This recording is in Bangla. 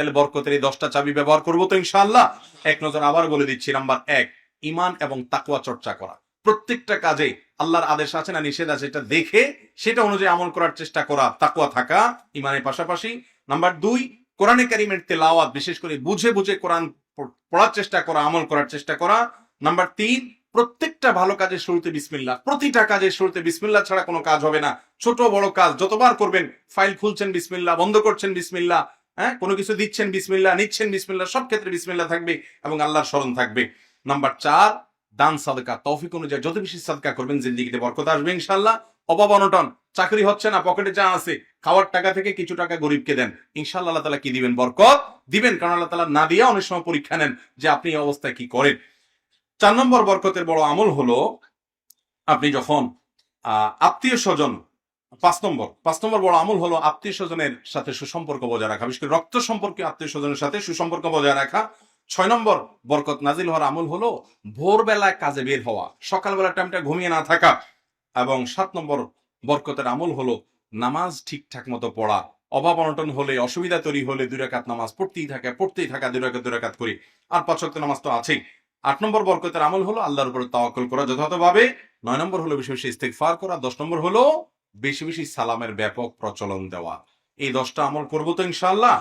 তাহলে বরকতের এই 10টা চাবি ব্যবহার করবো তো ইনশাআল্লাহ। এক নজর আবার বলে দিচ্ছি। নাম্বার 1, ঈমান এবং তাকওয়া চর্চা করা। প্রত্যেকটা কাজে আল্লাহর আদেশ আছে না নিষেধ আছে এটা দেখে সেটা অনুযায়ী আমল করার চেষ্টা করা, তাকওয়া থাকা ঈমানের পাশাপাশি। নাম্বার 2, কোরআনে কারীমের তেলাওয়াত, বিশেষ করে বুঝে বুঝে কোরআন পড়ার চেষ্টা করা, আমল করার চেষ্টা করা। নাম্বার 3, প্রত্যেকটা ভালো কাজের শুরুতে বিসমিল্লাহ। প্রতিটা কাজের শুরুতে বিসমিল্লাহ ছাড়া কোনো কাজ হবে না। ছোট বড় কাজ যতবার করবেন, ফাইল খুলছেন বিসমিল্লাহ, বন্ধ করছেন বিসমিল্লাহ, হ্যাঁ, কোনো কিছু দিচ্ছেন বিসমিল্লাহ, নিচ্ছেন বিসমিল্লাহ, সব ক্ষেত্রে বিসমিল্লাহ থাকবে এবং আল্লাহর স্মরণ থাকবে। নাম্বার 4, দান সাদকা। তৌফিক অনুযায়ী যত বেশি সাদকা করবেন জিন্দেগিতে বরকত আসবে ইনশাআল্লাহ। অভাব অনটন, চাকরি হচ্ছে না, পকেটে যা আছে খাওয়ার টাকা থেকে কিছু টাকা গরিবকে দেন, ইনশাআল্লাহ আল্লাহ তাআলা কি দিবেন? বরকত দিবেন। কারণ আল্লাহ তাআলা না দিয়া অনেক সময় পরীক্ষা নেন যে আপনি এই অবস্থায় কি করেন। 4 নম্বর বরকতের বড় আমল হলো আপনি যখন আত্মীয় স্বজন, 5 নম্বর বড় আমল হলো আত্মীয় স্বজনের সাথে সুসম্পর্ক বজায় রাখা, বিশেষ করে রক্ত সম্পর্কে আত্মীয় স্বজনের সাথে সুসম্পর্ক বজায় রাখা। 6 নম্বর বরকত নাজিল হওয়ার আমল হলো ভোরবেলায় কাজে বের হওয়া, সকালবেলার টাইমটা ঘুমিয়ে না থাকা। এবং 7 নম্বর বরকতের আমল হলো নামাজ ঠিকঠাক মতো পড়া। অভাব অনটন হলে, অসুবিধা তৈরি হলে 2 রাকাত নামাজ পড়তেই থাকা 2 রাকাত করে। আর 5 ওয়াক্ত নামাজ তো আছেই। 8 নম্বর বরকতের আমল হলো আল্লাহর উপর তাওয়াক্কুল করা যথাযথভাবে। 9 নম্বর হলো বেশি বেশি ইস্তেগফার করা। 10 নম্বর হলো বেশি বেশি সালামের ব্যাপক প্রচলন দেওয়া। এই 10টা আমল করবো তো ইনশাআল্লাহ।